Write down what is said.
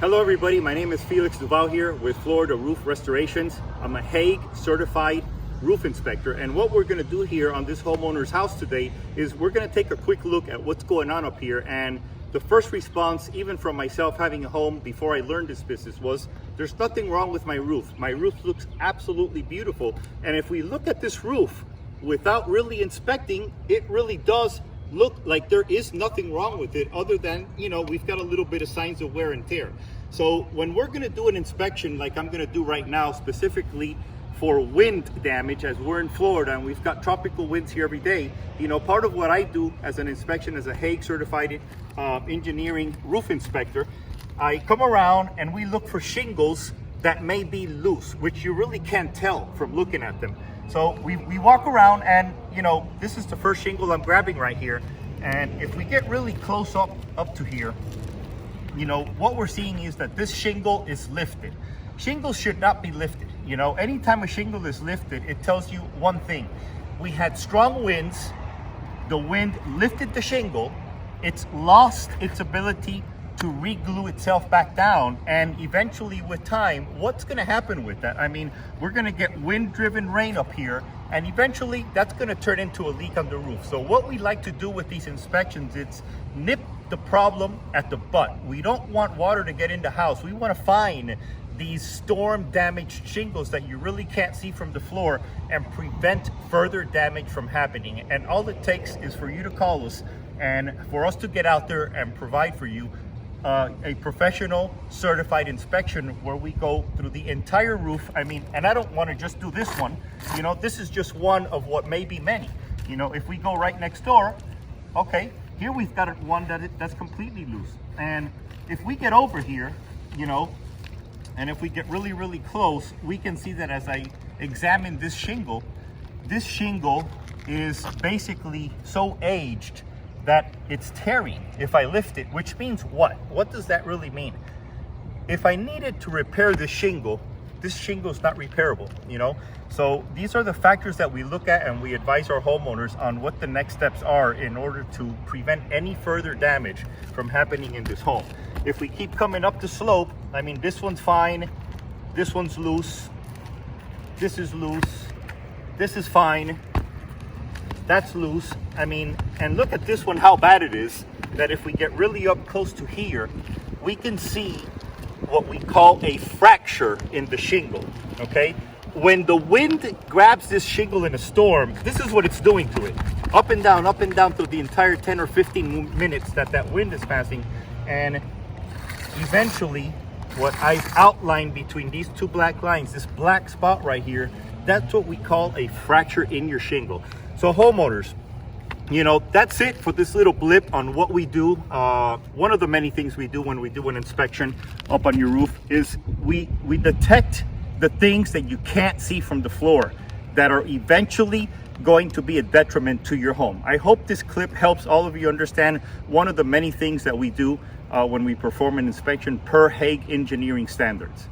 Hello everybody, my name is Felix Duval here with Florida Roof Restorations. I'm a Hague certified roof inspector, and what we're going to do here on this homeowner's house today is we're going to take a quick look at what's going on up here. And the first response, even from myself having a home before I learned this business, was there's nothing wrong with my roof. My roof looks absolutely beautiful, and if we look at this roof without really inspecting, it really does look like there is nothing wrong with it other than, we've got a little bit of signs of wear and tear. So when we're going to do an inspection like I'm going to do right now, specifically for wind damage, as we're in Florida and we've got tropical winds here every day, part of what I do as an inspection as a Hague certified engineering roof inspector, I come around and we look for shingles that may be loose, which you really can't tell from looking at them. So we walk around and, this is the first shingle I'm grabbing right here. And if we get really close up to here, what we're seeing is that this shingle is lifted. Shingles should not be lifted. Anytime a shingle is lifted, it tells you one thing. We had strong winds, the wind lifted the shingle, it's lost its ability to re-glue itself back down, and eventually with time, what's going to happen with that? I mean, we're going to get wind-driven rain up here, and eventually that's going to turn into a leak on the roof. So what we like to do with these inspections, it's nip the problem at the butt. We don't want water to get in the house. We want to find these storm damaged shingles that you really can't see from the floor and prevent further damage from happening. And all it takes is for you to call us and for us to get out there and provide for you a professional certified inspection where we go through the entire roof. And I don't want to just do this one. This is just one of what may be many. If we go right next door, okay, here we've got one that's completely loose. And if we get over here, and if we get really, really close, we can see that as I examine this shingle is basically so aged that it's tearing if I lift it, which means what? What does that really mean? If I needed to repair this shingle is not repairable, So these are the factors that we look at, and we advise our homeowners on what the next steps are in order to prevent any further damage from happening in this home. If we keep coming up the slope, this one's fine, this one's loose, this is loose, this is fine, that's loose. And look at this one, how bad it is, that if we get really up close to here, we can see what we call a fracture in the shingle, okay? When the wind grabs this shingle in a storm, this is what it's doing to it. Up and down through the entire 10 or 15 minutes that wind is passing. And eventually, what I've outlined between these two black lines, this black spot right here, that's what we call a fracture in your shingle. So homeowners, that's it for this little blip on what we do. One of the many things we do when we do an inspection up on your roof is we detect the things that you can't see from the floor that are eventually going to be a detriment to your home. I hope this clip helps all of you understand one of the many things that we do when we perform an inspection per Hague engineering standards.